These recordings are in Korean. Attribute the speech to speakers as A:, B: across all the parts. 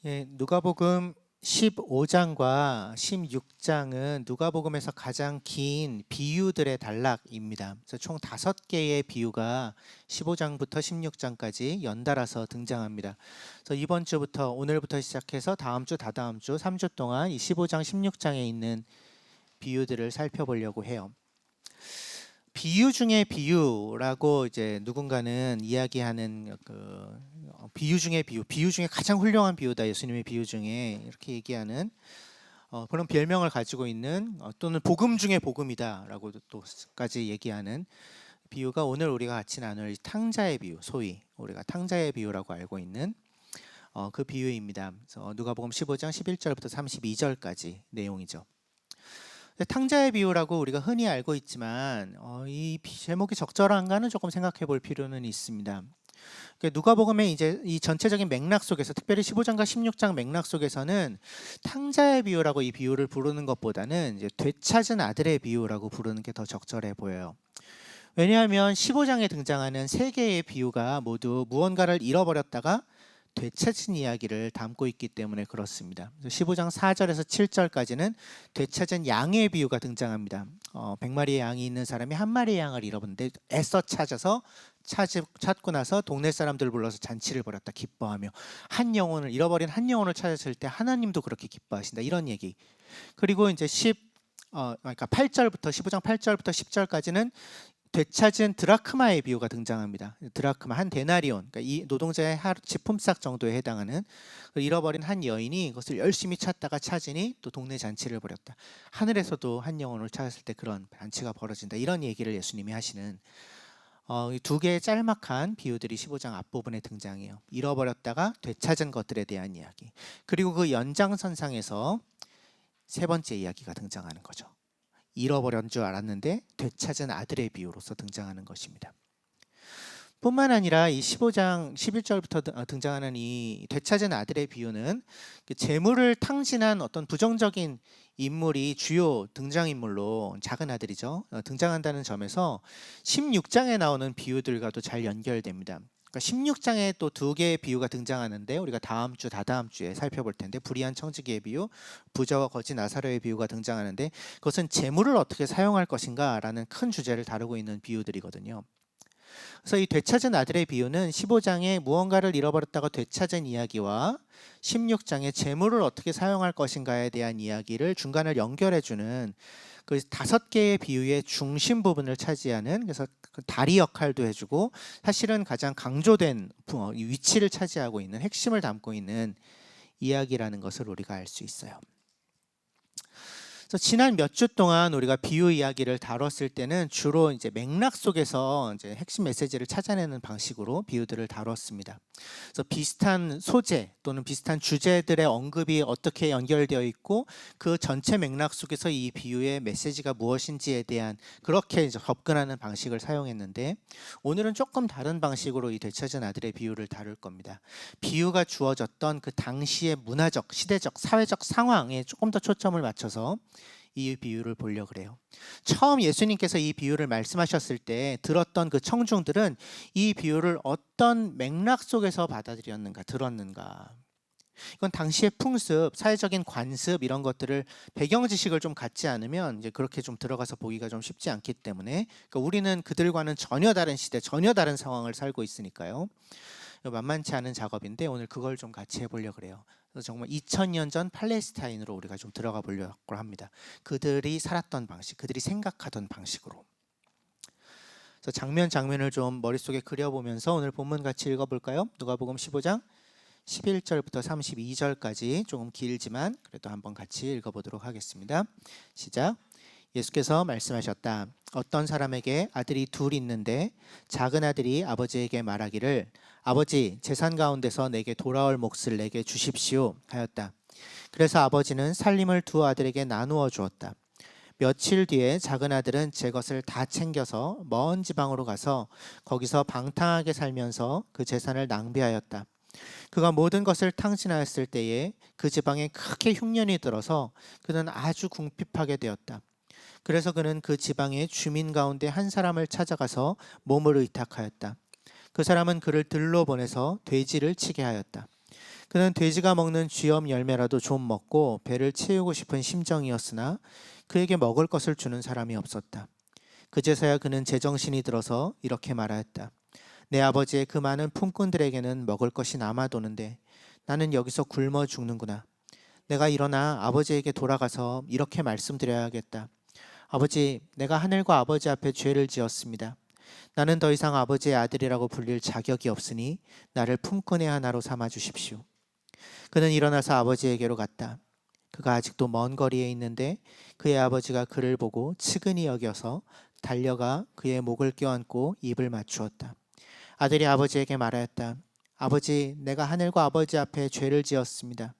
A: 예, 누가복음 15장과 16장은 누가복음에서 가장 긴 비유들의 단락입니다. 그래서 총 5개의 비유가 15장부터 16장까지 연달아서 등장합니다. 그래서 이번 주부터 오늘부터 시작해서 다음 주, 다다음 주 3주 동안 이 15장, 16장에 있는 비유들을 살펴보려고 해요. 비유 중에 비유라고 이제 누군가는 이야기하는 비유 중에 비유, 비유 중에 가장 훌륭한 비유다. 예수님의 비유 중에 이렇게 얘기하는 그런 별명을 가지고 있는 또는 복음 중에 복음이다라고 또까지 얘기하는 비유가 오늘 우리가 같이 나눌 탕자의 비유, 소위 우리가 탕자의 비유라고 알고 있는 그 비유입니다. 그래서 누가복음 15장 11절부터 32절까지 내용이죠. 탕자의 비유라고 우리가 흔히 알고 있지만 이 제목이 적절한가는 조금 생각해 볼 필요는 있습니다. 누가복음의 이제 이 전체적인 맥락 속에서 특별히 15장과 16장 맥락 속에서는 탕자의 비유라고 이 비유를 부르는 것보다는 이제 되찾은 아들의 비유라고 부르는 게 더 적절해 보여요. 왜냐하면 15장에 등장하는 세 개의 비유가 모두 무언가를 잃어버렸다가 되찾은 이야기를 담고 있기 때문에 그렇습니다. 15장 4절에서 7절까지는 되찾은 양의 비유가 등장합니다. 100마리의 양이 있는 사람이 한 마리의 양을 잃어버렸는데 애써 찾아서 찾고 나서 동네 사람들을 불러서 잔치를 벌였다. 기뻐하며 잃어버린 한 영혼을 찾았을 때 하나님도 그렇게 기뻐하신다. 이런 얘기. 그리고 이제 그러니까 8절부터 15장 8절부터 10절까지는 되찾은 드라크마의 비유가 등장합니다. 드라크마 한 데나리온, 그러니까 이 노동자의 하루치 품삯 정도에 해당하는 잃어버린 한 여인이 그것을 열심히 찾다가 찾으니 또 동네 잔치를 벌였다. 하늘에서도 한 영혼을 찾았을 때 그런 잔치가 벌어진다. 이런 얘기를 예수님이 하시는 두 개의 짤막한 비유들이 15장 앞부분에 등장해요. 잃어버렸다가 되찾은 것들에 대한 이야기. 그리고 그 연장선상에서 세 번째 이야기가 등장하는 거죠. 잃어버린 줄 알았는데 되찾은 아들의 비유로서 등장하는 것입니다. 뿐만 아니라 이 15장 11절부터 등장하는 이 되찾은 아들의 비유는 재물을 탕진한 어떤 부정적인 인물이 주요 등장인물로 작은 아들이죠. 등장한다는 점에서 16장에 나오는 비유들과도 잘 연결됩니다. 그러니까 16장에 또 두 개의 비유가 등장하는데 우리가 다음 주, 다다음 주에 살펴볼 텐데 불의한 청지기의 비유, 부자와 거지 나사로의 비유가 등장하는데 그것은 재물을 어떻게 사용할 것인가라는 큰 주제를 다루고 있는 비유들이거든요. 그래서 이 되찾은 아들의 비유는 15장에 무언가를 잃어버렸다가 되찾은 이야기와 16장에 재물을 어떻게 사용할 것인가에 대한 이야기를 중간을 연결해주는 그 5개의 비유의 중심 부분을 차지하는, 그래서 그 다리 역할도 해주고 사실은 가장 강조된 위치를 차지하고 있는, 핵심을 담고 있는 이야기라는 것을 우리가 알 수 있어요. 그래서 지난 몇 주 동안 우리가 비유 이야기를 다뤘을 때는 주로 이제 맥락 속에서 이제 핵심 메시지를 찾아내는 방식으로 비유들을 다뤘습니다. 그래서 비슷한 소재 또는 비슷한 주제들의 언급이 어떻게 연결되어 있고 그 전체 맥락 속에서 이 비유의 메시지가 무엇인지에 대한 그렇게 이제 접근하는 방식을 사용했는데, 오늘은 조금 다른 방식으로 이 되찾은 아들의 비유를 다룰 겁니다. 비유가 주어졌던 그 당시의 문화적, 시대적, 사회적 상황에 조금 더 초점을 맞춰서 이 비유를 보려고 그래요. 처음 예수님께서 이 비유를 말씀하셨을 때 들었던 그 청중들은 이 비유를 어떤 맥락 속에서 받아들였는가, 들었는가. 이건 당시의 풍습, 사회적인 관습 이런 것들을 배경 지식을 좀 갖지 않으면 이제 그렇게 좀 들어가서 보기가 좀 쉽지 않기 때문에, 그러니까 우리는 그들과는 전혀 다른 시대, 전혀 다른 상황을 살고 있으니까요. 만만치 않은 작업인데 오늘 그걸 좀 같이 해보려고 그래요. 그래서 정말 2000년 전 팔레스타인으로 우리가 좀 들어가 보려고 합니다. 그들이 살았던 방식, 그들이 생각하던 방식으로. 그래서 장면을 좀 머릿속에 그려보면서 오늘 본문 같이 읽어볼까요? 누가복음 15장 11절부터 32절까지 조금 길지만 그래도 한번 같이 읽어보도록 하겠습니다. 시작. 예수께서 말씀하셨다. 어떤 사람에게 아들이 둘 있는데 작은 아들이 아버지에게 말하기를 아버지, 재산 가운데서 내게 돌아올 몫을 내게 주십시오 하였다. 그래서 아버지는 살림을 두 아들에게 나누어 주었다. 며칠 뒤에 작은 아들은 제 것을 다 챙겨서 먼 지방으로 가서 거기서 방탕하게 살면서 그 재산을 낭비하였다. 그가 모든 것을 탕진하였을 때에 그 지방에 크게 흉년이 들어서 그는 아주 궁핍하게 되었다. 그래서 그는 그 지방의 주민 가운데 한 사람을 찾아가서 몸을 의탁하였다. 그 사람은 그를 들러 보내서 돼지를 치게 하였다. 그는 돼지가 먹는 쥐염 열매라도 좀 먹고 배를 채우고 싶은 심정이었으나 그에게 먹을 것을 주는 사람이 없었다. 그제서야 그는 제정신이 들어서 이렇게 말하였다. 내 아버지의 그 많은 품꾼들에게는 먹을 것이 남아도는데 나는 여기서 굶어 죽는구나. 내가 일어나 아버지에게 돌아가서 이렇게 말씀드려야겠다. 아버지, 내가 하늘과 아버지 앞에 죄를 지었습니다. 나는 더 이상 아버지의 아들이라고 불릴 자격이 없으니 나를 품꾼의 하나로 삼아 주십시오. 그는 일어나서 아버지에게로 갔다. 그가 아직도 먼 거리에 있는데 그의 아버지가 그를 보고 측은히 여겨서 달려가 그의 목을 껴안고 입을 맞추었다. 아들이 아버지에게 말하였다. 아버지, 내가 하늘과 아버지 앞에 죄를 지었습니다.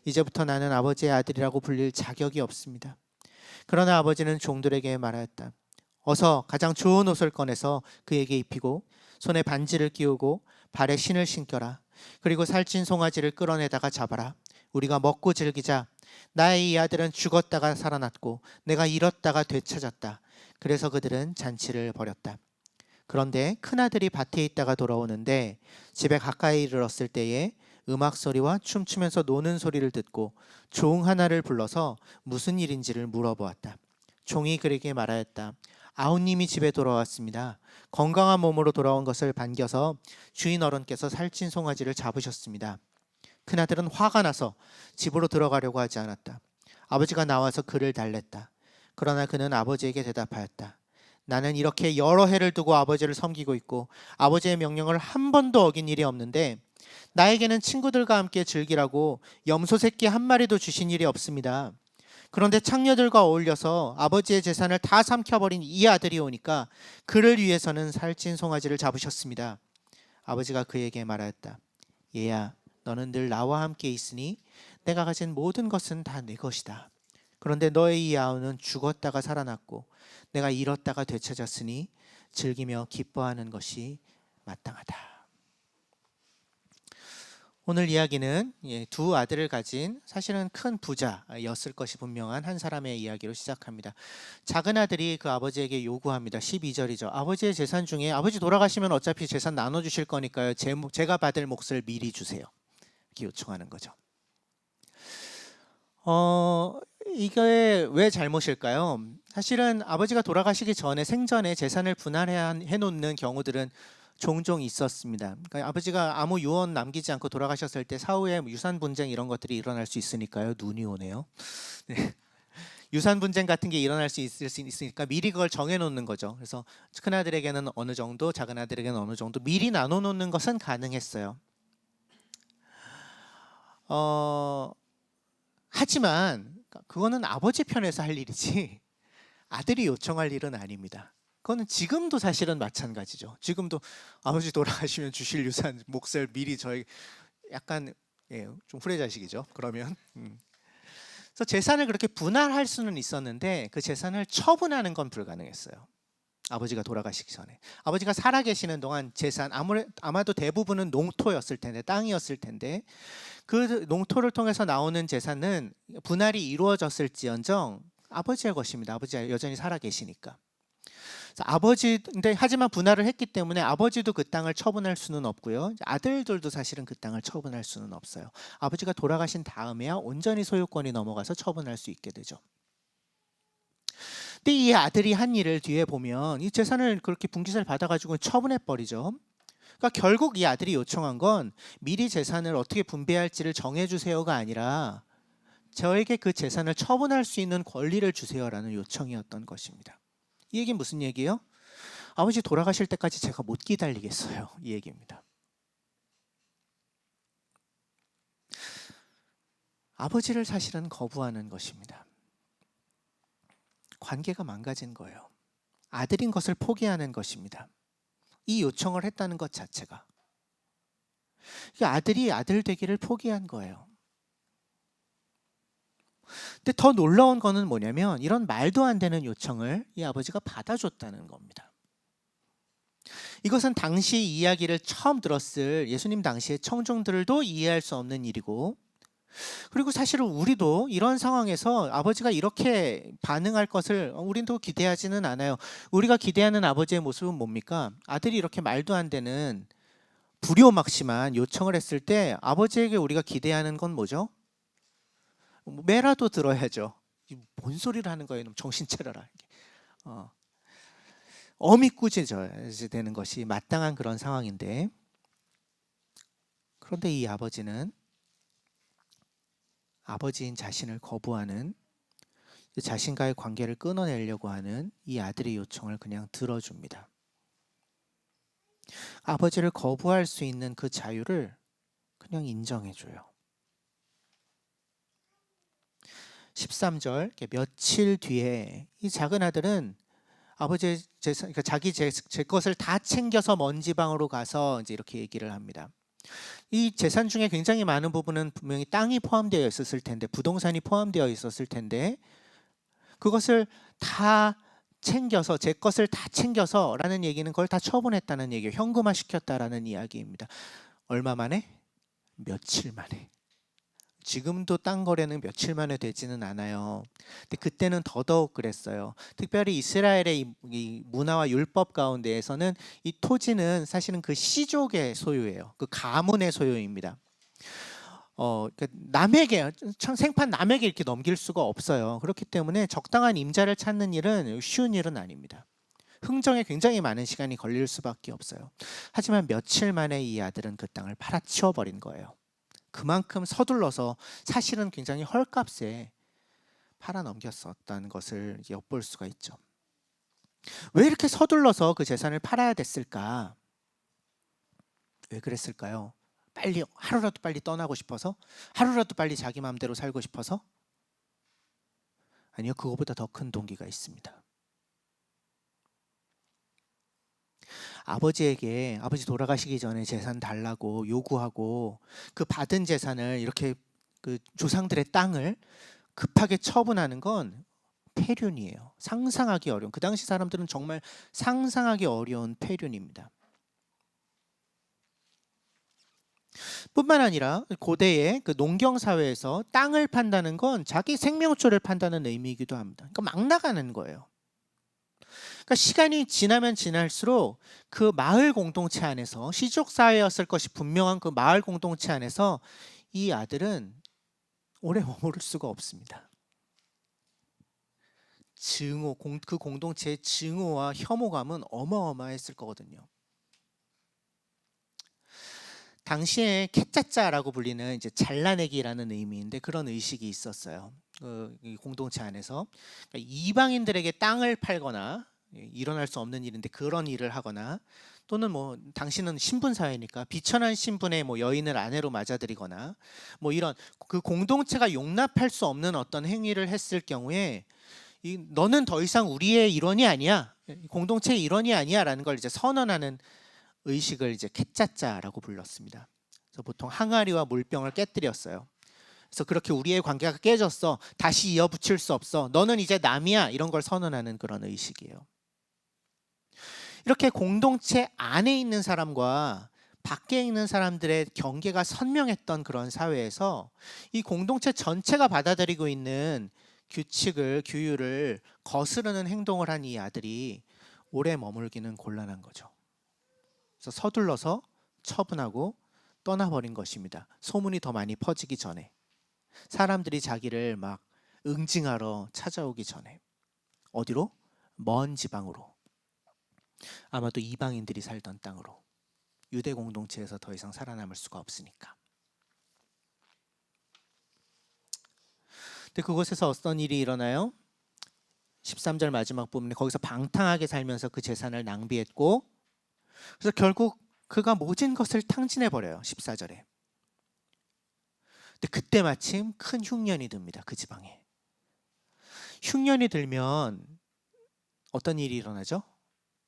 A: 이제부터 나는 아버지의 아들이라고 불릴 자격이 없습니다. 그러나 아버지는 종들에게 말하였다. 어서 가장 좋은 옷을 꺼내서 그에게 입히고 손에 반지를 끼우고 발에 신을 신겨라. 그리고 살찐 송아지를 끌어내다가 잡아라. 우리가 먹고 즐기자. 나의 이 아들은 죽었다가 살아났고 내가 잃었다가 되찾았다. 그래서 그들은 잔치를 벌였다. 그런데 큰아들이 밭에 있다가 돌아오는데 집에 가까이 이르렀을 때에 음악 소리와 춤추면서 노는 소리를 듣고 종 하나를 불러서 무슨 일인지를 물어보았다. 종이 그에게 말하였다. 아우님이 집에 돌아왔습니다. 건강한 몸으로 돌아온 것을 반겨서 주인 어른께서 살찐 송아지를 잡으셨습니다. 큰아들은 화가 나서 집으로 들어가려고 하지 않았다. 아버지가 나와서 그를 달랬다. 그러나 그는 아버지에게 대답하였다. 나는 이렇게 여러 해를 두고 아버지를 섬기고 있고 아버지의 명령을 한 번도 어긴 일이 없는데 나에게는 친구들과 함께 즐기라고 염소 새끼 한 마리도 주신 일이 없습니다. 그런데 창녀들과 어울려서 아버지의 재산을 다 삼켜버린 이 아들이 오니까 그를 위해서는 살찐 송아지를 잡으셨습니다. 아버지가 그에게 말하였다. 얘야, 너는 늘 나와 함께 있으니 내가 가진 모든 것은 다 내 것이다. 그런데 너의 이 아우는 죽었다가 살아났고 내가 잃었다가 되찾았으니 즐기며 기뻐하는 것이 마땅하다. 오늘 이야기는 두 아들을 가진 사실은 큰 부자였을 것이 분명한 한 사람의 이야기로 시작합니다. 작은 아들이 그 아버지에게 요구합니다. 12절이죠. 아버지의 재산 중에 아버지 돌아가시면 어차피 재산 나눠주실 거니까요. 제가 받을 몫을 미리 주세요. 이렇게 요청하는 거죠. 이게 왜 잘못일까요? 사실은 아버지가 돌아가시기 전에 생전에 재산을 분할해 놓는 경우들은 종종 있었습니다. 그러니까 아버지가 아무 유언 남기지 않고 돌아가셨을 때 사후에 유산 분쟁 이런 것들이 일어날 수 있으니까요. 눈이 오네요. 네. 유산 분쟁 같은 게 일어날 수 있으니까 미리 그걸 정해 놓는 거죠. 그래서 큰 아들에게는 어느 정도, 작은 아들에게는 어느 정도 미리 나눠 놓는 것은 가능했어요. 하지만 그거는 아버지 편에서 할 일이지 아들이 요청할 일은 아닙니다. 그거는 지금도 사실은 마찬가지죠. 지금도 아버지 돌아가시면 주실 유산 몫을 미리 저희 약간 좀 후레자식이죠. 그러면 그래서 재산을 그렇게 분할할 수는 있었는데 그 재산을 처분하는 건 불가능했어요. 아버지가 돌아가시기 전에. 아버지가 살아계시는 동안 재산 아마도 대부분은 농토였을 텐데 땅이었을 텐데 그 농토를 통해서 나오는 재산은 분할이 이루어졌을지언정 아버지의 것입니다. 아버지가 여전히 살아계시니까. 근데 하지만 분할을 했기 때문에 아버지도 그 땅을 처분할 수는 없고요. 아들들도 사실은 그 땅을 처분할 수는 없어요. 아버지가 돌아가신 다음에야 온전히 소유권이 넘어가서 처분할 수 있게 되죠. 근데 이 아들이 한 일을 뒤에 보면 이 재산을 그렇게 분기세를 받아가지고 처분해 버리죠. 그러니까 결국 이 아들이 요청한 건 미리 재산을 어떻게 분배할지를 정해주세요가 아니라 저에게 그 재산을 처분할 수 있는 권리를 주세요라는 요청이었던 것입니다. 이 얘기는 무슨 얘기예요? 아버지 돌아가실 때까지 제가 못 기다리겠어요. 이 얘기입니다. 아버지를 사실은 거부하는 것입니다. 관계가 망가진 거예요. 아들인 것을 포기하는 것입니다. 이 요청을 했다는 것 자체가. 아들이 아들 되기를 포기한 거예요. 근데 더 놀라운 거는 뭐냐면 이런 말도 안 되는 요청을 이 아버지가 받아줬다는 겁니다. 이것은 당시 이야기를 처음 들었을 예수님 당시의 청중들도 이해할 수 없는 일이고 그리고 사실은 우리도 이런 상황에서 아버지가 이렇게 반응할 것을 우리도 기대하지는 않아요. 우리가 기대하는 아버지의 모습은 뭡니까? 아들이 이렇게 말도 안 되는 불요막심한 요청을 했을 때 아버지에게 우리가 기대하는 건 뭐죠? 매라도 들어야죠. 뭔 소리를 하는 거예요? 정신 차려라. 어미꾸짖어야 되는 것이 마땅한 그런 상황인데, 그런데 이 아버지는 아버지인 자신을 거부하는, 자신과의 관계를 끊어내려고 하는 이 아들의 요청을 그냥 들어줍니다. 아버지를 거부할 수 있는 그 자유를 그냥 인정해줘요. 13절, 며칠 뒤에 이 작은 아들은 아버지의 재산, 그러니까 자기 제 것을 다 챙겨서 먼 지방으로 가서 이제 이렇게 얘기를 합니다. 이 재산 중에 굉장히 많은 부분은 분명히 땅이 포함되어 있었을 텐데, 부동산이 포함되어 있었을 텐데, 그것을 다 챙겨서, 제 것을 다 챙겨서 라는 얘기는 그걸 다 처분했다는 얘기예요. 현금화 시켰다라는 이야기입니다. 얼마 만에? 며칠 만에. 지금도 땅 거래는 며칠 만에 되지는 않아요. 근데 그때는 더더욱 그랬어요. 특별히 이스라엘의 이 문화와 율법 가운데에서는 이 토지는 사실은 그 시족의 소유예요. 그 가문의 소유입니다. 그러니까 남에게, 생판 남에게 이렇게 넘길 수가 없어요. 그렇기 때문에 적당한 임자를 찾는 일은 쉬운 일은 아닙니다. 흥정에 굉장히 많은 시간이 걸릴 수밖에 없어요. 하지만 며칠 만에 이 아들은 그 땅을 팔아치워 버린 거예요. 그만큼 서둘러서 사실은 굉장히 헐값에 팔아 넘겼었다는 것을 엿볼 수가 있죠. 왜 이렇게 서둘러서 그 재산을 팔아야 됐을까? 왜 그랬을까요? 빨리, 하루라도 빨리 떠나고 싶어서? 하루라도 빨리 자기 마음대로 살고 싶어서? 아니요, 그거보다 더 큰 동기가 있습니다. 아버지에게, 아버지 돌아가시기 전에 재산 달라고 요구하고 그 받은 재산을 이렇게 그 조상들의 땅을 급하게 처분하는 건 폐륜이에요. 상상하기 어려운, 그 당시 사람들은 정말 상상하기 어려운 폐륜입니다. 뿐만 아니라 고대의 그 농경 사회에서 땅을 판다는 건 자기 생명줄을 판다는 의미이기도 합니다. 그러니까 막 나가는 거예요. 그러니까 시간이 지나면 지날수록 그 마을 공동체 안에서, 시족 사회였을 것이 분명한 그 마을 공동체 안에서 이 아들은 오래 머무를 수가 없습니다. 증오, 그 공동체의 증오와 혐오감은 어마어마했을 거거든요. 당시에 캣짜짜라고 불리는 이제 잘라내기라는 의미인데, 그런 의식이 있었어요. 이 공동체 안에서 그러니까 이방인들에게 땅을 팔거나, 일어날 수 없는 일인데 그런 일을 하거나, 또는 뭐 당신은 신분 사회니까 비천한 신분의 뭐 여인을 아내로 맞아들이거나, 뭐 이런 그 공동체가 용납할 수 없는 어떤 행위를 했을 경우에 너는 더 이상 우리의 일원이 아니야, 공동체의 일원이 아니야라는 걸 이제 선언하는 의식을 이제 캣짜짜라고 불렀습니다. 그래서 보통 항아리와 물병을 깨뜨렸어요. 그래서 그렇게 우리의 관계가 깨졌어, 다시 이어붙일 수 없어, 너는 이제 남이야, 이런 걸 선언하는 그런 의식이에요. 이렇게 공동체 안에 있는 사람과 밖에 있는 사람들의 경계가 선명했던 그런 사회에서 이 공동체 전체가 받아들이고 있는 규칙을, 규율을 거스르는 행동을 한 이 아들이 오래 머물기는 곤란한 거죠. 그래서 서둘러서 처분하고 떠나버린 것입니다. 소문이 더 많이 퍼지기 전에, 사람들이 자기를 막 응징하러 찾아오기 전에. 어디로? 먼 지방으로. 아마도 이방인들이 살던 땅으로. 유대 공동체에서 더 이상 살아남을 수가 없으니까. 근데 그곳에서 어떤 일이 일어나요? 13절 마지막 부분에 거기서 방탕하게 살면서 그 재산을 낭비했고, 그래서 결국 그가 모진 것을 탕진해 버려요. 14절에. 근데 그때 마침 큰 흉년이 듭니다. 그 지방에. 흉년이 들면 어떤 일이 일어나죠?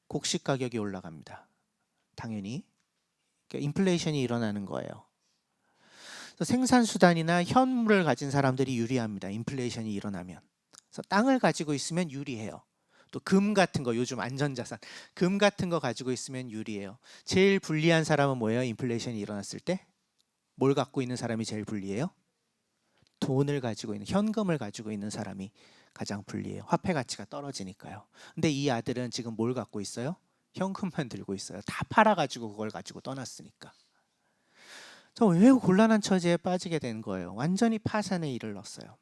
A: 곡식 가격이 올라갑니다. 당연히. 그러니까 인플레이션이 일어나는 거예요. 그래서 생산수단이나 현물을 가진 사람들이 유리합니다. 인플레이션이 일어나면. 그래서 땅을 가지고 있으면 유리해요. 또 금 같은 거, 요즘 안전자산, 금 같은 거 가지고 있으면 유리해요. 제일 불리한 사람은 뭐예요? 인플레이션이 일어났을 때? 뭘 갖고 있는 사람이 제일 불리해요? 돈을 가지고 있는, 현금을 가지고 있는 사람이 가장 불리해요. 화폐 가치가 떨어지니까요. 근데 이 아들은 지금 뭘 갖고 있어요? 현금만 들고 있어요. 다 팔아가지고 그걸 가지고 떠났으니까. 저 매우 곤란한 처지에 빠지게 된 거예요. 완전히 파산에 이르렀어요.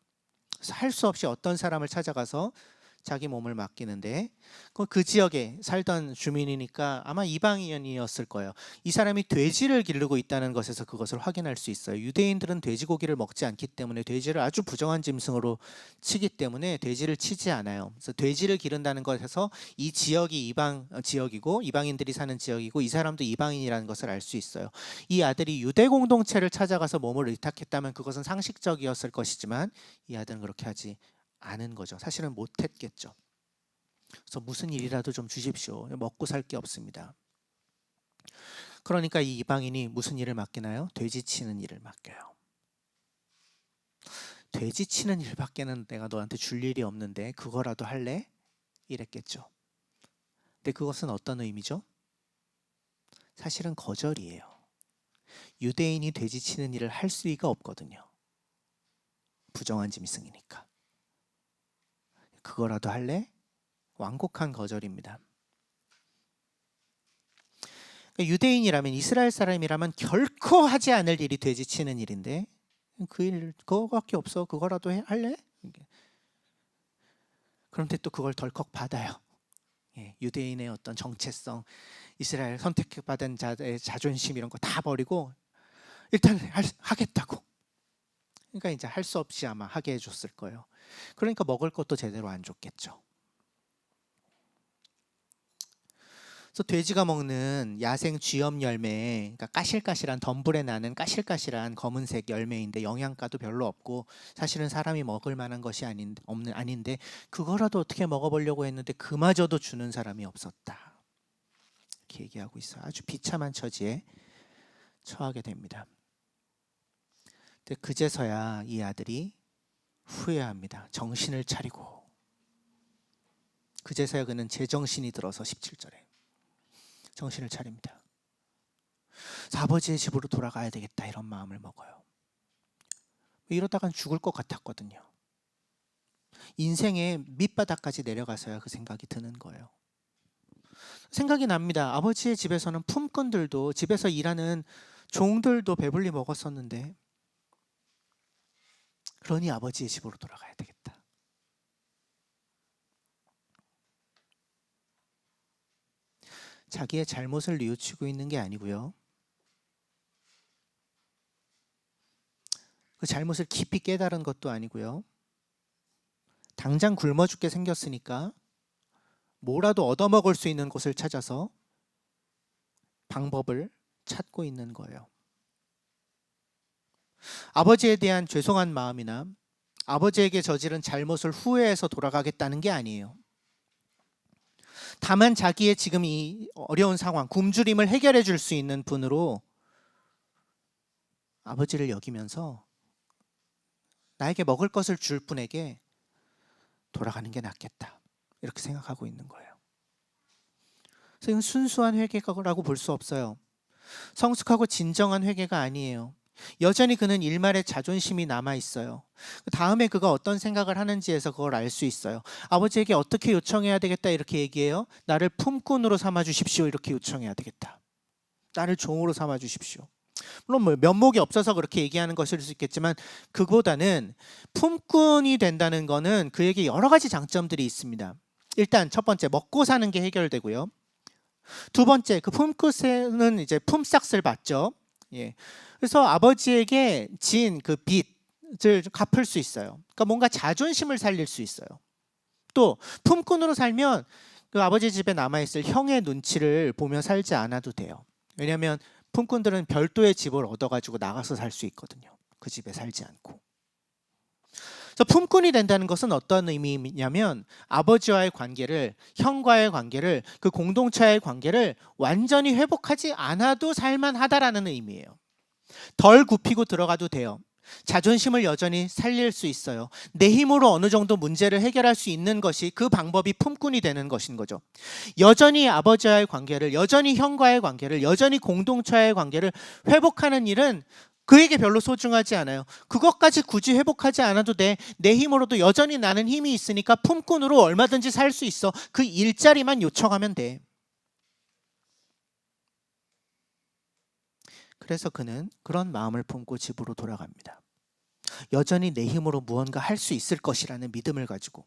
A: 그래서 할 수 없이 어떤 사람을 찾아가서 자기 몸을 맡기는데 그 지역에 살던 주민이니까 아마 이방인이었을 거예요. 이 사람이 돼지를 기르고 있다는 것에서 그것을 확인할 수 있어요. 유대인들은 돼지고기를 먹지 않기 때문에 돼지를 아주 부정한 짐승으로 치기 때문에 돼지를 치지 않아요. 그래서 돼지를 기른다는 것에서 이 지역이 이방 지역이고 이방인들이 사는 지역이고 이 사람도 이방인이라는 것을 알 수 있어요. 이 아들이 유대 공동체를 찾아가서 몸을 의탁했다면 그것은 상식적이었을 것이지만 이 아들은 그렇게 하지 않은 거죠. 사실은 못했겠죠. 그래서 무슨 일이라도 좀 주십시오. 먹고 살 게 없습니다. 그러니까 이 이방인이 무슨 일을 맡기나요? 돼지 치는 일을 맡겨요. 돼지 치는 일밖에는 내가 너한테 줄 일이 없는데 그거라도 할래? 이랬겠죠. 근데 그것은 어떤 의미죠? 사실은 거절이에요. 유대인이 돼지 치는 일을 할 수가 없거든요. 부정한 짐승이니까. 그거라도 할래? 완곡한 거절입니다. 그러니까 유대인이라면 이스라엘 사람이라면 결코 하지 않을 일이 돼지 치는 일인데 그 일 그거밖에 없어. 그거라도 할래? 그런데 또 그걸 덜컥 받아요. 유대인의 어떤 정체성, 이스라엘 선택받은 자의 자존심 이런 거 다 버리고 일단 하겠다고. 그러니까 이제 할 수 없이 아마 하게 해줬을 거예요. 그러니까 먹을 것도 제대로 안 줬겠죠. 그래서 돼지가 먹는 야생 쥐염 열매, 그러니까 까실까실한 덤불에 나는 까실까실한 검은색 열매인데 영양가도 별로 없고 사실은 사람이 먹을 만한 것이 아닌데 그거라도 어떻게 먹어보려고 했는데 그마저도 주는 사람이 없었다. 이렇게 얘기하고 있어요. 아주 비참한 처지에 처하게 됩니다. 근데 그제서야 이 아들이 후회합니다. 정신을 차리고. 그제서야 그는 제정신이 들어서 17절에 정신을 차립니다. 아버지의 집으로 돌아가야 되겠다 이런 마음을 먹어요. 이러다간 죽을 것 같았거든요. 인생의 밑바닥까지 내려가서야 그 생각이 드는 거예요. 생각이 납니다. 아버지의 집에서는 품꾼들도 집에서 일하는 종들도 배불리 먹었었는데 그러니 아버지의 집으로 돌아가야 되겠다. 자기의 잘못을 뉘우치고 있는 게 아니고요. 그 잘못을 깊이 깨달은 것도 아니고요. 당장 굶어 죽게 생겼으니까 뭐라도 얻어먹을 수 있는 곳을 찾아서 방법을 찾고 있는 거예요. 아버지에 대한 죄송한 마음이나 아버지에게 저지른 잘못을 후회해서 돌아가겠다는 게 아니에요. 다만 자기의 지금 이 어려운 상황, 굶주림을 해결해 줄 수 있는 분으로 아버지를 여기면서 나에게 먹을 것을 줄 분에게 돌아가는 게 낫겠다. 이렇게 생각하고 있는 거예요. 그래서 이건 순수한 회개라고 볼 수 없어요. 성숙하고 진정한 회개가 아니에요. 여전히 그는 일말의 자존심이 남아 있어요. 다음에 그가 어떤 생각을 하는지에서 그걸 알 수 있어요. 아버지에게 어떻게 요청해야 되겠다 이렇게 얘기해요. 나를 품꾼으로 삼아 주십시오 이렇게 요청해야 되겠다. 나를 종으로 삼아 주십시오. 물론 뭐 면목이 없어서 그렇게 얘기하는 것일 수 있겠지만 그보다는 품꾼이 된다는 거는 그에게 여러 가지 장점들이 있습니다. 일단 첫 번째 먹고 사는 게 해결되고요. 두 번째 그 품꾼은 이제 품삯을 받죠. 그래서 아버지에게 진 그 빚을 갚을 수 있어요. 그러니까 뭔가 자존심을 살릴 수 있어요. 또 품꾼으로 살면 그 아버지 집에 남아있을 형의 눈치를 보며 살지 않아도 돼요. 왜냐하면 품꾼들은 별도의 집을 얻어가지고 나가서 살 수 있거든요. 그 집에 살지 않고. 그래서 품꾼이 된다는 것은 어떤 의미냐면 아버지와의 관계를, 형과의 관계를, 그 공동체의 관계를 완전히 회복하지 않아도 살만하다라는 의미예요. 덜 굽히고 들어가도 돼요. 자존심을 여전히 살릴 수 있어요. 내 힘으로 어느 정도 문제를 해결할 수 있는 것이 그 방법이 품꾼이 되는 것인 거죠. 여전히 아버지와의 관계를, 여전히 형과의 관계를, 여전히 공동체와의 관계를 회복하는 일은 그에게 별로 소중하지 않아요. 그것까지 굳이 회복하지 않아도 돼. 내 힘으로도 여전히 나는 힘이 있으니까 품꾼으로 얼마든지 살 수 있어. 그 일자리만 요청하면 돼. 그래서 그는 그런 마음을 품고 집으로 돌아갑니다. 여전히 내 힘으로 무언가 할 수 있을 것이라는 믿음을 가지고,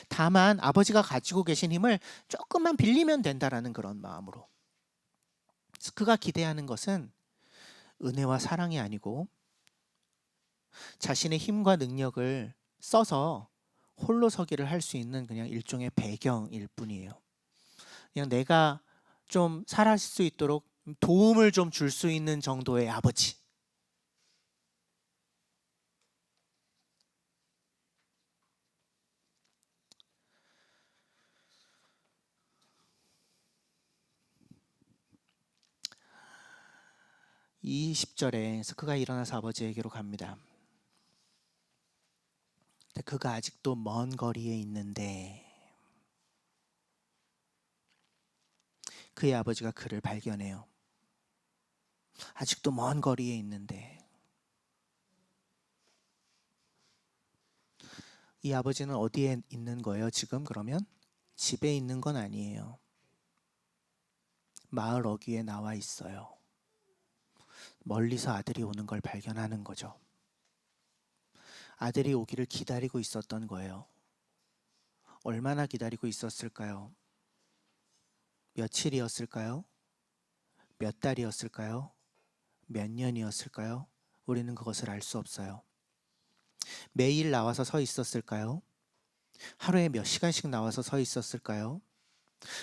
A: 다만 아버지가 가지고 계신 힘을 조금만 빌리면 된다라는 그런 마음으로. 그래서 그가 기대하는 것은 은혜와 사랑이 아니고 자신의 힘과 능력을 써서 홀로 서기를 할 수 있는 그냥 일종의 배경일 뿐이에요. 그냥 내가 좀 살아갈 수 있도록 도움을 좀 줄 수 있는 정도의 아버지. 이 10절에 그가 일어나서 아버지에게로 갑니다. 근데 그가 아직도 먼 거리에 있는데 그의 아버지가 그를 발견해요. 아직도 먼 거리에 있는데 이 아버지는 어디에 있는 거예요 지금? 그러면 집에 있는 건 아니에요. 마을 어귀에 나와 있어요. 멀리서 아들이 오는 걸 발견하는 거죠. 아들이 오기를 기다리고 있었던 거예요. 얼마나 기다리고 있었을까요? 며칠이었을까요? 몇 달이었을까요? 몇 년이었을까요? 우리는 그것을 알 수 없어요. 매일 나와서 서 있었을까요? 하루에 몇 시간씩 나와서 서 있었을까요?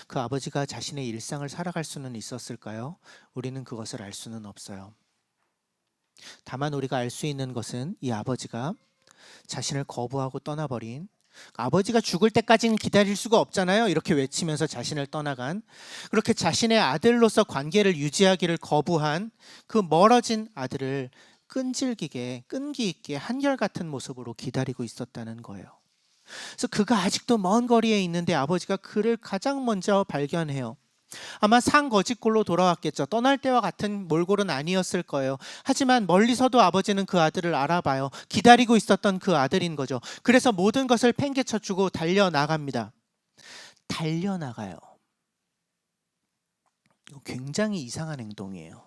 A: 그 아버지가 자신의 일상을 살아갈 수는 있었을까요? 우리는 그것을 알 수는 없어요. 다만 우리가 알 수 있는 것은 이 아버지가 자신을 거부하고 떠나버린, 아버지가 죽을 때까지는 기다릴 수가 없잖아요. 이렇게 외치면서 자신을 떠나간, 그렇게 자신의 아들로서 관계를 유지하기를 거부한 그 멀어진 아들을 끈질기게 끈기 있게 한결같은 모습으로 기다리고 있었다는 거예요. 그래서 그가 아직도 먼 거리에 있는데 아버지가 그를 가장 먼저 발견해요. 아마 산거짓골로 돌아왔겠죠. 떠날 때와 같은 몰골은 아니었을 거예요. 하지만 멀리서도 아버지는 그 아들을 알아봐요. 기다리고 있었던 그 아들인 거죠. 그래서 모든 것을 팽개쳐주고 달려나갑니다. 달려나가요. 굉장히 이상한 행동이에요.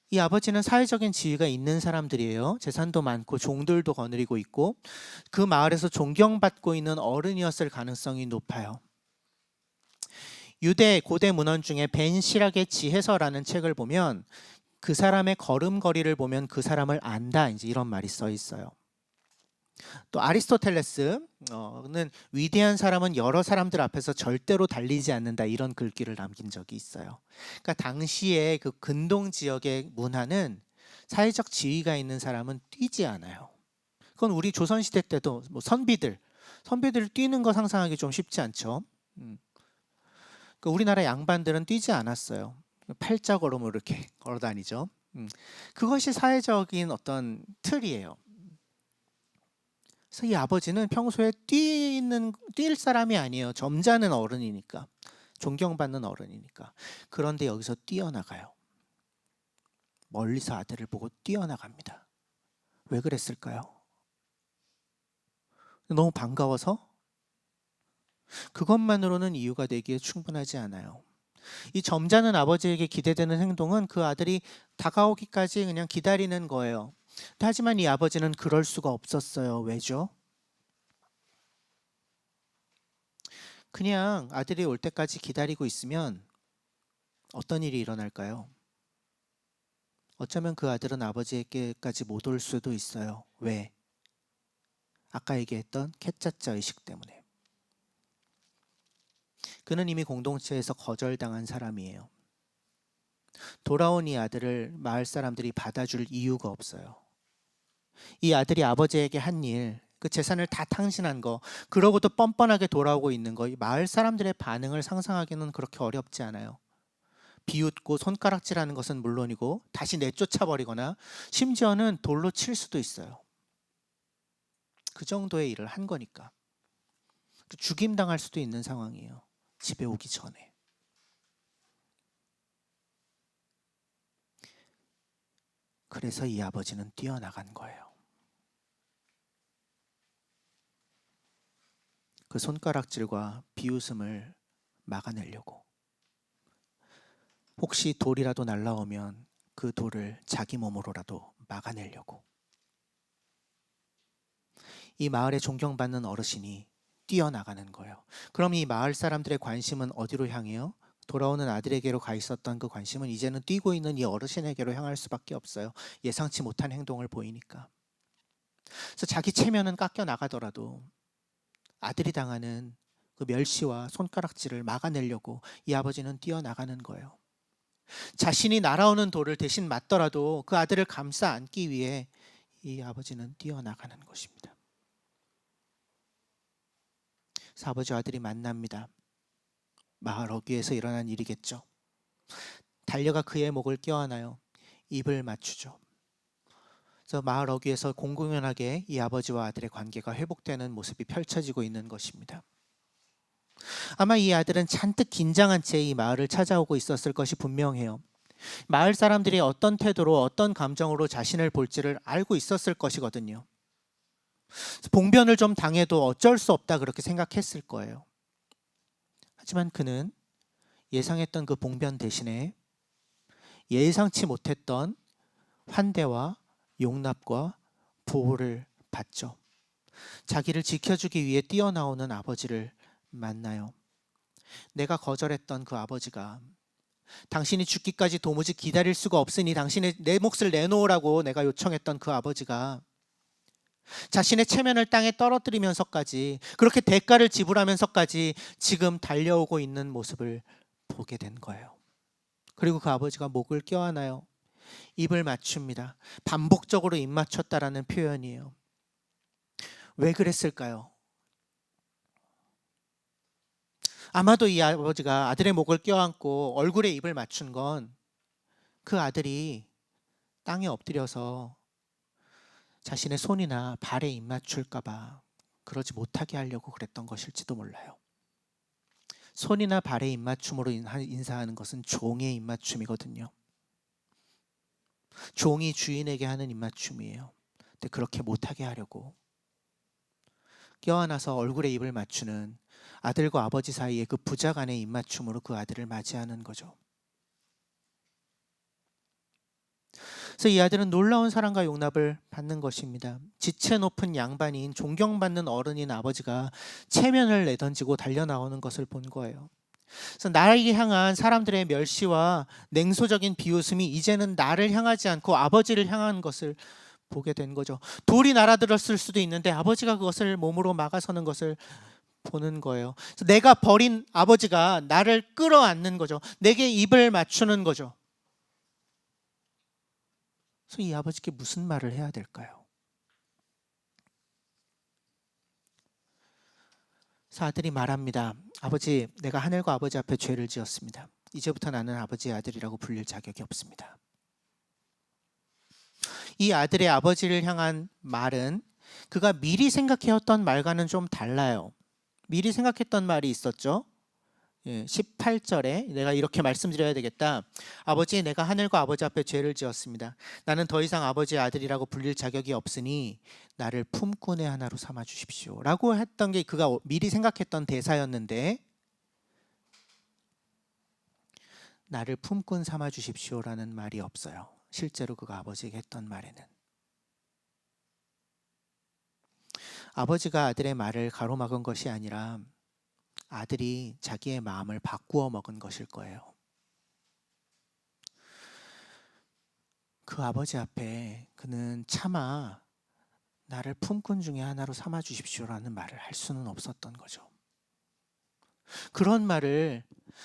A: 이 아버지는 사회적인 지위가 있는 사람들이에요. 재산도 많고 종들도 거느리고 있고 그 마을에서 존경받고 있는 어른이었을 가능성이 높아요. 유대 고대 문헌 중에 벤 시락의 지혜서라는 책을 보면 그 사람의 걸음걸이를 보면 그 사람을 안다, 이제 이런 말이 써 있어요. 또 아리스토텔레스는 위대한 사람은 여러 사람들 앞에서 절대로 달리지 않는다, 이런 글귀를 남긴 적이 있어요. 그러니까 당시에 그 근동 지역의 문화는 사회적 지위가 있는 사람은 뛰지 않아요. 그건 우리 조선시대 때도 뭐 선비들 뛰는 거 상상하기 좀 쉽지 않죠. 그 우리나라 양반들은 뛰지 않았어요. 팔자걸음으로 이렇게 걸어 다니죠. 그것이 사회적인 어떤 틀이에요. 그래서 이 아버지는 평소에 뛸 사람이 아니에요. 점잖은 어른이니까, 존경받는 어른이니까. 그런데 여기서 뛰어나가요. 멀리서 아들을 보고 뛰어나갑니다. 왜 그랬을까요? 너무 반가워서? 그것만으로는 이유가 되기에 충분하지 않아요. 이 점잖은 아버지에게 기대되는 행동은 그 아들이 다가오기까지 그냥 기다리는 거예요. 하지만 이 아버지는 그럴 수가 없었어요. 왜죠? 그냥 아들이 올 때까지 기다리고 있으면 어떤 일이 일어날까요? 어쩌면 그 아들은 아버지에게까지 못 올 수도 있어요. 왜? 아까 얘기했던 캣짜짜 의식 때문에. 그는 이미 공동체에서 거절당한 사람이에요. 돌아온 이 아들을 마을 사람들이 받아줄 이유가 없어요. 이 아들이 아버지에게 한 일, 그 재산을 다 탕진한 거, 그러고도 뻔뻔하게 돌아오고 있는 거, 이 마을 사람들의 반응을 상상하기는 그렇게 어렵지 않아요. 비웃고 손가락질하는 것은 물론이고 다시 내쫓아버리거나 심지어는 돌로 칠 수도 있어요. 그 정도의 일을 한 거니까. 죽임당할 수도 있는 상황이에요. 집에 오기 전에. 그래서 이 아버지는 뛰어나간 거예요. 그 손가락질과 비웃음을 막아내려고. 혹시 돌이라도 날라오면 그 돌을 자기 몸으로라도 막아내려고. 이 마을에 존경받는 어르신이 뛰어나가는 거예요. 그럼 이 마을 사람들의 관심은 어디로 향해요? 돌아오는 아들에게로 가 있었던 그 관심은 이제는 뛰고 있는 이 어르신에게로 향할 수밖에 없어요. 예상치 못한 행동을 보이니까. 그래서 자기 체면은 깎여 나가더라도 아들이 당하는 그 멸시와 손가락질을 막아내려고 이 아버지는 뛰어나가는 거예요. 자신이 날아오는 돌을 대신 맞더라도 그 아들을 감싸 안기 위해 이 아버지는 뛰어나가는 것입니다. 그래서 아버지와 아들이 만납니다. 마을 어귀에서 일어난 일이겠죠. 달려가 그의 목을 껴안아요. 입을 맞추죠. 그래서 마을 어귀에서 공공연하게 이 아버지와 아들의 관계가 회복되는 모습이 펼쳐지고 있는 것입니다. 아마 이 아들은 잔뜩 긴장한 채 이 마을을 찾아오고 있었을 것이 분명해요. 마을 사람들이 어떤 태도로 어떤 감정으로 자신을 볼지를 알고 있었을 것이거든요. 봉변을 좀 당해도 어쩔 수 없다 그렇게 생각했을 거예요. 하지만 그는 예상했던 그 봉변 대신에 예상치 못했던 환대와 용납과 보호를 받죠. 자기를 지켜주기 위해 뛰어나오는 아버지를 만나요. 내가 거절했던 그 아버지가 당신이 죽기까지 도무지 기다릴 수가 없으니 당신의 내 몫을 내놓으라고 내가 요청했던 그 아버지가 자신의 체면을 땅에 떨어뜨리면서까지 그렇게 대가를 지불하면서까지 지금 달려오고 있는 모습을 보게 된 거예요. 그리고 그 아버지가 목을 껴안아요. 입을 맞춥니다. 반복적으로 입 맞췄다라는 표현이에요. 왜 그랬을까요? 아마도 이 아버지가 아들의 목을 껴안고 얼굴에 입을 맞춘 건 그 아들이 땅에 엎드려서 자신의 손이나 발에 입 맞출까 봐 그러지 못하게 하려고 그랬던 것일지도 몰라요. 손이나 발에 입 맞춤으로 인사하는 것은 종의 입 맞춤이거든요. 종이 주인에게 하는 입 맞춤이에요. 근데 그렇게 못하게 하려고 껴안아서 얼굴에 입을 맞추는 아들과 아버지 사이의 그 부자 간의 입 맞춤으로 그 아들을 맞이하는 거죠. 그래서 이 아들은 놀라운 사랑과 용납을 받는 것입니다. 지체 높은 양반인 존경받는 어른인 아버지가 체면을 내던지고 달려나오는 것을 본 거예요. 그래서 나에게 향한 사람들의 멸시와 냉소적인 비웃음이 이제는 나를 향하지 않고 아버지를 향한 것을 보게 된 거죠. 돌이 날아들었을 수도 있는데 아버지가 그것을 몸으로 막아서는 것을 보는 거예요. 그래서 내가 버린 아버지가 나를 끌어안는 거죠. 내게 입을 맞추는 거죠. 그래서 이 아버지께 무슨 말을 해야 될까요? 그래서 아들이 말합니다. 아버지, 내가 하늘과 아버지 앞에 죄를 지었습니다. 이제부터 나는 아버지의 아들이라고 불릴 자격이 없습니다. 이 아들의 아버지를 향한 말은 그가 미리 생각해왔던 말과는 좀 달라요. 미리 생각했던 말이 있었죠. 18절에 내가 이렇게 말씀드려야 되겠다. 아버지, 내가 하늘과 아버지 앞에 죄를 지었습니다. 나는 더 이상 아버지의 아들이라고 불릴 자격이 없으니 나를 품꾼의 하나로 삼아 주십시오 라고 했던 게 그가 미리 생각했던 대사였는데, 나를 품꾼 삼아 주십시오라는 말이 없어요. 실제로 그가 아버지에게 했던 말에는 아버지가 아들의 말을 가로막은 것이 아니라 아들이 자기의 마음을 바꾸어 먹은 것일 거예요. 그 아버지 앞에 그는 차마 나를 품꾼 중에 하나로 삼아 주십시오라는 말을 할 수는 없었던 거죠. 그런 말을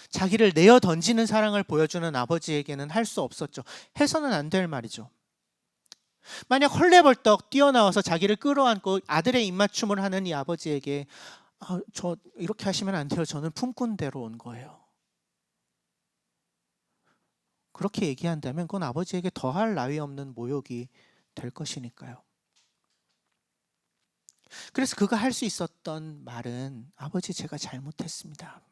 A: 자기를 내어 던지는 사랑을 보여주는 아버지에게는 할 수 없었죠. 해서는 안 될 말이죠. 만약 헐레벌떡 뛰어나와서 자기를 끌어안고 아들의 입맞춤을 하는 이 아버지에게 저 이렇게 하시면 안 돼요. 저는 품꾼대로 온 거예요. 그렇게 얘기한다면 그건 아버지에게 더할 나위 없는 모욕이 될 것이니까요. 그래서 그가 할 수 있었던 말은 아버지, 제가 잘못했습니다.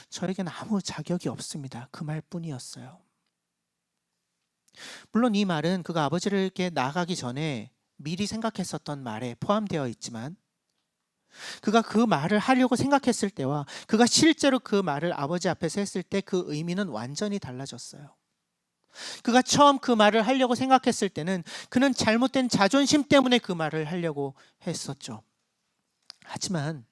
A: 저에겐 아무 자격이 없습니다. 그 말뿐이었어요. 물론 이 말은 그가 아버지에게 나가기 전에 미리 생각했었던 말에 포함되어 있지만 그가 그 말을 하려고 생각했을 때와 그가 실제로 그 말을 아버지 앞에서 했을 때 그 의미는 완전히 달라졌어요. 그가 처음 그 말을 하려고 생각했을 때는 그는 잘못된 자존심 때문에 그 말을 하려고 했었죠. 하지만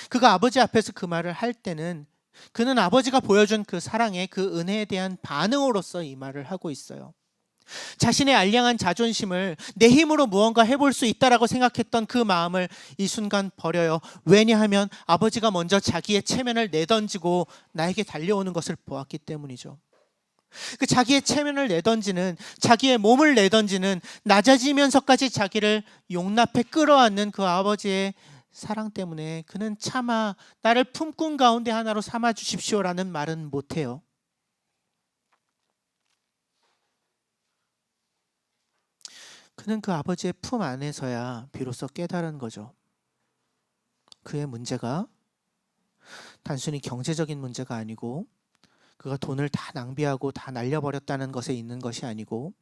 A: 그가 아버지 앞에서 그 말을 할 때는 그는 아버지가 보여준 그 사랑의 그 은혜에 대한 반응으로서 이 말을 하고 있어요. 자신의 알량한 자존심을 내 힘으로 무언가 해볼 수 있다라고 생각했던 그 마음을 이 순간 버려요. 왜냐하면 아버지가 먼저 자기의 체면을 내던지고 나에게 달려오는 것을 보았기 때문이죠. 그 자기의 체면을 내던지는, 자기의 몸을 내던지는, 낮아지면서까지 자기를 용납해 끌어안는 그 아버지의 사랑 때문에 그는 차마 나를 품꾼 가운데 하나로 삼아 주십시오라는 말은 못해요. 그는 그 아버지의 품 안에서야 비로소 깨달은 거죠. 그의 문제가 단순히 경제적인 문제가 아니고 그가 돈을 다 낭비하고 다 날려버렸다는 것에 있는 것이 아니고,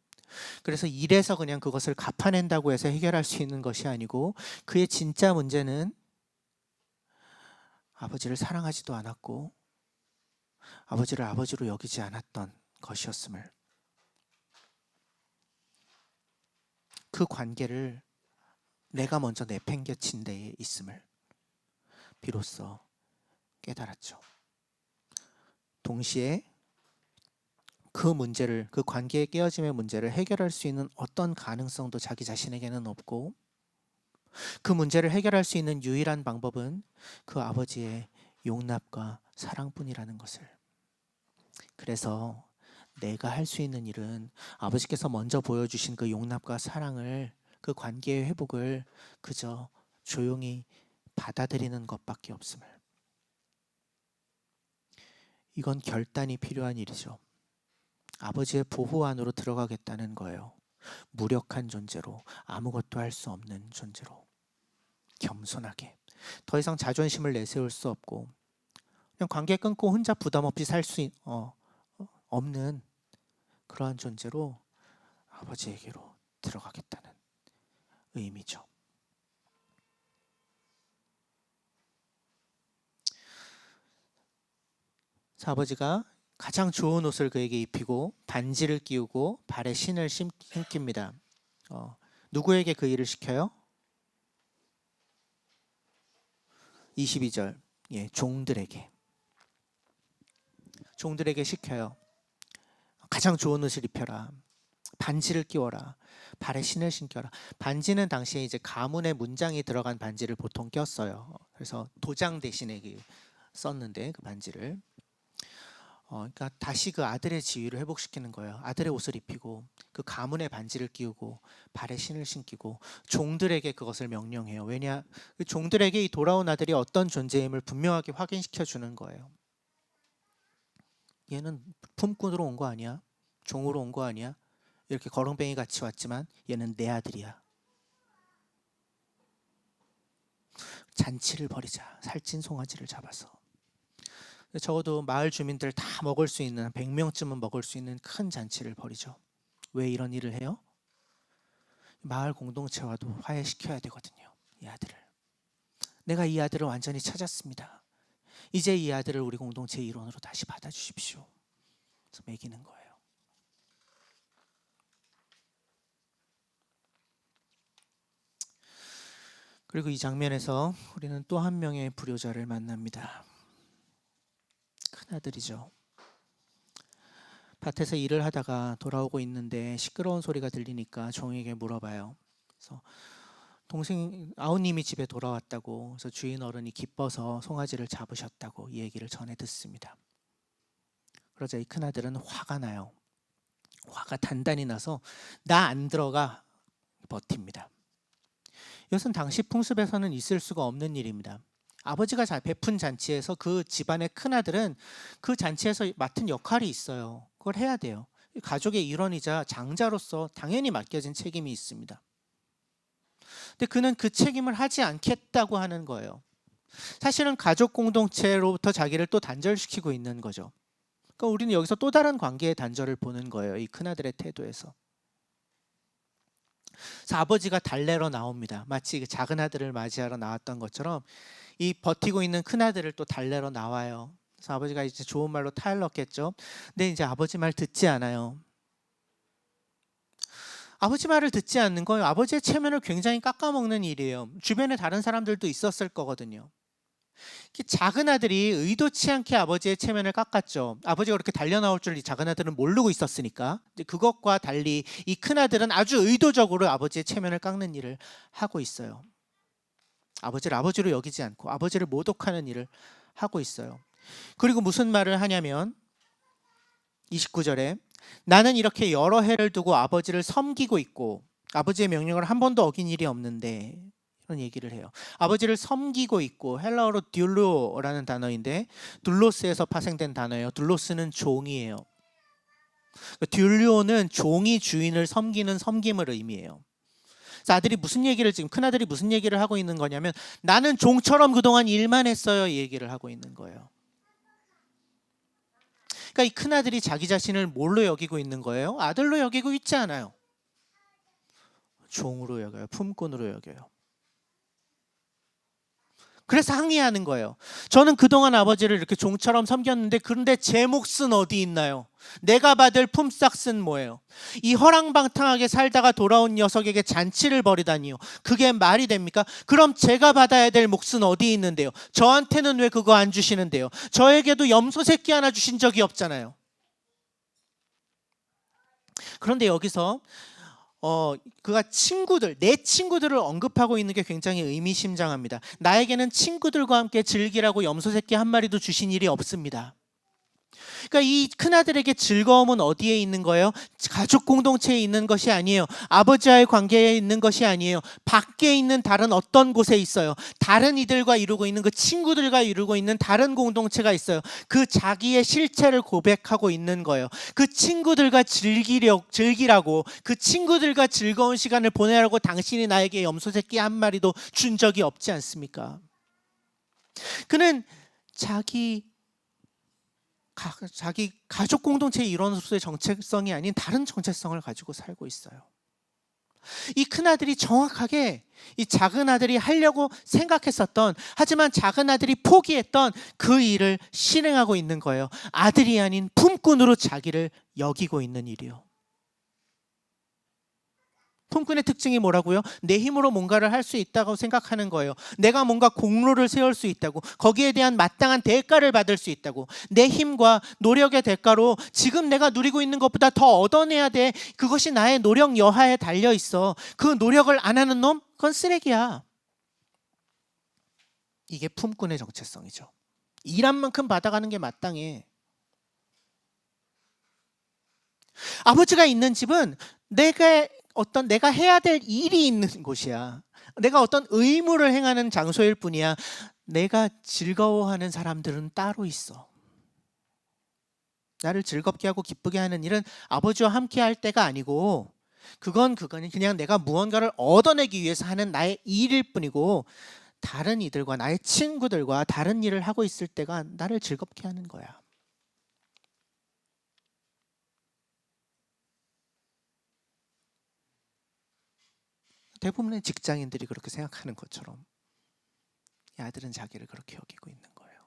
A: 그래서 일해서 그냥 그것을 갚아낸다고 해서 해결할 수 있는 것이 아니고, 그의 진짜 문제는 아버지를 사랑하지도 않았고 아버지를 아버지로 여기지 않았던 것이었음을, 그 관계를 내가 먼저 내팽개친 데에 있음을 비로소 깨달았죠. 동시에 그 문제를, 그 관계의 깨어짐의 문제를 해결할 수 있는 어떤 가능성도 자기 자신에게는 없고, 그 문제를 해결할 수 있는 유일한 방법은 그 아버지의 용납과 사랑뿐이라는 것을. 그래서 내가 할 수 있는 일은 아버지께서 먼저 보여주신 그 용납과 사랑을, 그 관계의 회복을 그저 조용히 받아들이는 것밖에 없음을. 이건 결단이 필요한 일이죠. 아버지의 보호 안으로 들어가겠다는 거예요. 무력한 존재로, 아무것도 할 수 없는 존재로, 겸손하게, 더 이상 자존심을 내세울 수 없고 그냥 관계 끊고 혼자 부담 없이 살 수 없는 그러한 존재로 아버지에게로 들어가겠다는 의미죠. 아버지가 가장 좋은 옷을 그에게 입히고 반지를 끼우고 발에 신을 신깁니다. 누구에게 그 일을 시켜요? 22절, 종들에게 시켜요. 가장 좋은 옷을 입혀라, 반지를 끼워라, 발에 신을 신겨라. 반지는 당시에 이제 가문의 문장이 들어간 반지를 보통 꼈어요. 그래서 도장 대신에 썼는데 그 반지를, 그러니까 다시 그 아들의 지위를 회복시키는 거예요. 아들의 옷을 입히고 그 가문의 반지를 끼우고 발에 신을 신기고 종들에게 그것을 명령해요. 왜냐, 그 종들에게 이 돌아온 아들이 어떤 존재임을 분명하게 확인시켜 주는 거예요. 얘는 품꾼으로 온 거 아니야? 종으로 온 거 아니야? 이렇게 거렁뱅이 같이 왔지만 얘는 내 아들이야. 잔치를 벌이자. 살찐 송아지를 잡아서. 적어도 마을 주민들 다 먹을 수 있는, 100명쯤은 먹을 수 있는 큰 잔치를 벌이죠. 왜 이런 일을 해요? 마을 공동체와도 화해시켜야 되거든요. 이 아들을. 내가 이 아들을 완전히 찾았습니다. 이제 이 아들을 우리 공동체 일원으로 다시 받아주십시오. 그래서 먹이는 거예요. 그리고 이 장면에서 우리는 또 한 명의 불효자를 만납니다. 큰아들이죠. 밭에서 일을 하다가 돌아오고 있는데 시끄러운 소리가 들리니까 종에게 물어봐요. 그래서 동생 아우님이 집에 돌아왔다고, 그래서 주인 어른이 기뻐서 송아지를 잡으셨다고 이 얘기를 전해 듣습니다. 그러자 이 큰아들은 화가 나요. 화가 단단히 나서 나 안 들어가 버팁니다. 이것은 당시 풍습에서는 있을 수가 없는 일입니다. 아버지가 베푼 잔치에서 그 집안의 큰아들은 그 잔치에서 맡은 역할이 있어요. 그걸 해야 돼요. 가족의 일원이자 장자로서 당연히 맡겨진 책임이 있습니다. 근데 그는 그 책임을 하지 않겠다고 하는 거예요. 사실은 가족 공동체로부터 자기를 또 단절시키고 있는 거죠. 그러니까 우리는 여기서 또 다른 관계의 단절을 보는 거예요. 이 큰아들의 태도에서. 그래서 아버지가 달래러 나옵니다. 마치 그 작은 아들을 맞이하러 나왔던 것처럼 이 버티고 있는 큰 아들을 또 달래러 나와요. 그래서 아버지가 이제 좋은 말로 타일렀겠죠. 근데 이제 아버지 말 듣지 않아요. 아버지 말을 듣지 않는 건 아버지의 체면을 굉장히 깎아먹는 일이에요. 주변에 다른 사람들도 있었을 거거든요. 작은 아들이 의도치 않게 아버지의 체면을 깎았죠. 아버지가 그렇게 달려 나올 줄 이 작은 아들은 모르고 있었으니까. 그것과 달리 이 큰 아들은 아주 의도적으로 아버지의 체면을 깎는 일을 하고 있어요. 아버지를 아버지로 여기지 않고 아버지를 모독하는 일을 하고 있어요. 그리고 무슨 말을 하냐면 29절에 나는 이렇게 여러 해를 두고 아버지를 섬기고 있고 아버지의 명령을 한 번도 어긴 일이 없는데, 이런 얘기를 해요. 아버지를 섬기고 있고, 헬라어로 듀로라는 단어인데 둘로스에서 파생된 단어예요. 둘로스는 종이에요. 듀로는 종이 주인을 섬기는 섬김을 의미해요. 그래서 아들이 무슨 얘기를 지금 큰 아들이 무슨 얘기를 하고 있는 거냐면 나는 종처럼 그동안 일만 했어요, 이 얘기를 하고 있는 거예요. 그러니까 이 큰 아들이 자기 자신을 뭘로 여기고 있는 거예요? 아들로 여기고 있지 않아요. 종으로 여겨요. 품꾼으로 여겨요. 그래서 항의하는 거예요. 저는 그동안 아버지를 이렇게 종처럼 섬겼는데 그런데 제 몫은 어디 있나요? 내가 받을 품삯은 뭐예요? 이 허랑방탕하게 살다가 돌아온 녀석에게 잔치를 벌이다니요. 그게 말이 됩니까? 그럼 제가 받아야 될 몫은 어디 있는데요? 저한테는 왜 그거 안 주시는데요? 저에게도 염소 새끼 하나 주신 적이 없잖아요. 그런데 여기서 그가 내 친구들을 언급하고 있는 게 굉장히 의미심장합니다. 나에게는 친구들과 함께 즐기라고 염소 새끼 한 마리도 주신 일이 없습니다. 그러니까 이 큰아들에게 즐거움은 어디에 있는 거예요? 가족 공동체에 있는 것이 아니에요. 아버지와의 관계에 있는 것이 아니에요. 밖에 있는 다른 어떤 곳에 있어요. 다른 이들과 이루고 있는 그 친구들과 이루고 있는 다른 공동체가 있어요. 그 자기의 실체를 고백하고 있는 거예요. 그 친구들과 즐기라고, 그 친구들과 즐거운 시간을 보내라고 당신이 나에게 염소 새끼 한 마리도 준 적이 없지 않습니까? 그는 자기 가족 공동체의 일원으로서의 정체성이 아닌 다른 정체성을 가지고 살고 있어요. 이 큰아들이 정확하게 이 작은 아들이 하려고 생각했었던, 하지만 작은 아들이 포기했던 그 일을 실행하고 있는 거예요. 아들이 아닌 품꾼으로 자기를 여기고 있는 일이요. 품꾼의 특징이 뭐라고요? 내 힘으로 뭔가를 할 수 있다고 생각하는 거예요. 내가 뭔가 공로를 세울 수 있다고, 거기에 대한 마땅한 대가를 받을 수 있다고, 내 힘과 노력의 대가로 지금 내가 누리고 있는 것보다 더 얻어내야 돼. 그것이 나의 노력 여하에 달려 있어. 그 노력을 안 하는 놈? 그건 쓰레기야. 이게 품꾼의 정체성이죠. 일한 만큼 받아가는 게 마땅해. 아버지가 있는 집은 내가 해야 될 일이 있는 곳이야. 내가 어떤 의무를 행하는 장소일 뿐이야. 내가 즐거워하는 사람들은 따로 있어. 나를 즐겁게 하고 기쁘게 하는 일은 아버지와 함께 할 때가 아니고, 그건 그냥 내가 무언가를 얻어내기 위해서 하는 나의 일일 뿐이고, 다른 이들과 나의 친구들과 다른 일을 하고 있을 때가 나를 즐겁게 하는 거야. 대부분의 직장인들이 그렇게 생각하는 것처럼 이 아들은 자기를 그렇게 여기고 있는 거예요.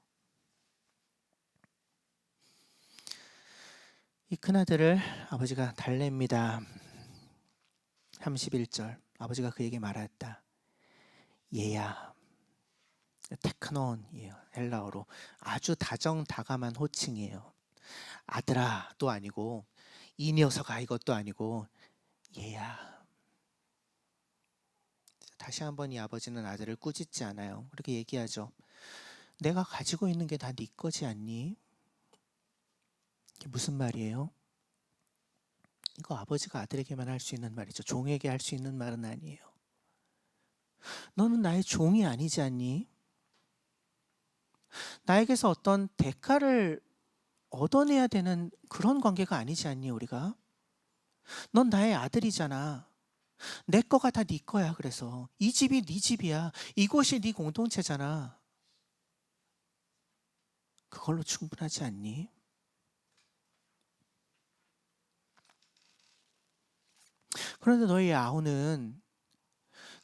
A: 이 큰아들을 아버지가 달랩니다. 31절, 아버지가 그에게 말하였다. 얘야. 테크논이에요. 헬라어로 아주 다정다감한 호칭이에요. 아들아도 아니고 이 녀석아 이것도 아니고 얘야. 다시 한번 이 아버지는 아들을 꾸짖지 않아요. 그렇게 얘기하죠. 내가 가지고 있는 게 다 네 거지 않니? 이게 무슨 말이에요? 이거 아버지가 아들에게만 할 수 있는 말이죠. 종에게 할 수 있는 말은 아니에요. 너는 나의 종이 아니지 않니? 나에게서 어떤 대가를 얻어내야 되는 그런 관계가 아니지 않니 우리가? 넌 나의 아들이잖아. 내 거가 다 네 거야. 그래서 이 집이 네 집이야. 이곳이 네 공동체잖아. 그걸로 충분하지 않니? 그런데 너희 아우는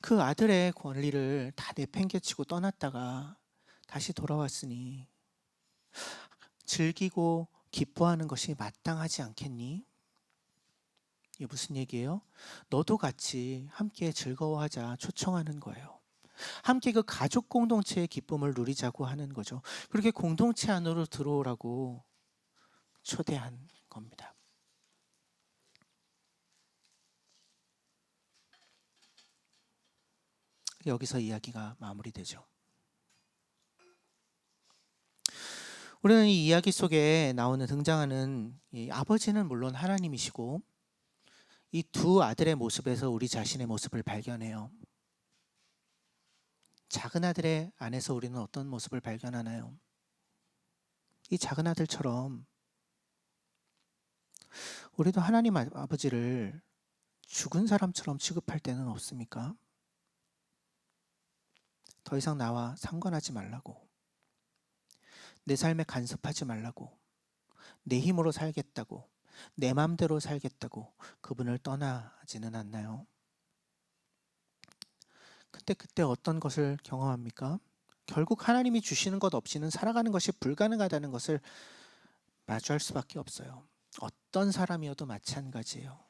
A: 그 아들의 권리를 다 내팽개치고 떠났다가 다시 돌아왔으니 즐기고 기뻐하는 것이 마땅하지 않겠니? 이게 무슨 얘기예요? 너도 같이 함께 즐거워하자 초청하는 거예요. 함께 그 가족 공동체의 기쁨을 누리자고 하는 거죠. 그렇게 공동체 안으로 들어오라고 초대한 겁니다. 여기서 이야기가 마무리되죠. 우리는 이 이야기 속에 나오는 등장하는 이 아버지는 물론 하나님이시고 이 두 아들의 모습에서 우리 자신의 모습을 발견해요. 작은 아들의 안에서 우리는 어떤 모습을 발견하나요? 이 작은 아들처럼 우리도 하나님 아버지를 죽은 사람처럼 취급할 때는 없습니까? 더 이상 나와 상관하지 말라고, 내 삶에 간섭하지 말라고, 내 힘으로 살겠다고, 내 맘대로 살겠다고 그분을 떠나지는 않나요? 그때 어떤 것을 경험합니까? 결국 하나님이 주시는 것 없이는 살아가는 것이 불가능하다는 것을 마주할 수밖에 없어요. 어떤 사람이어도 마찬가지예요.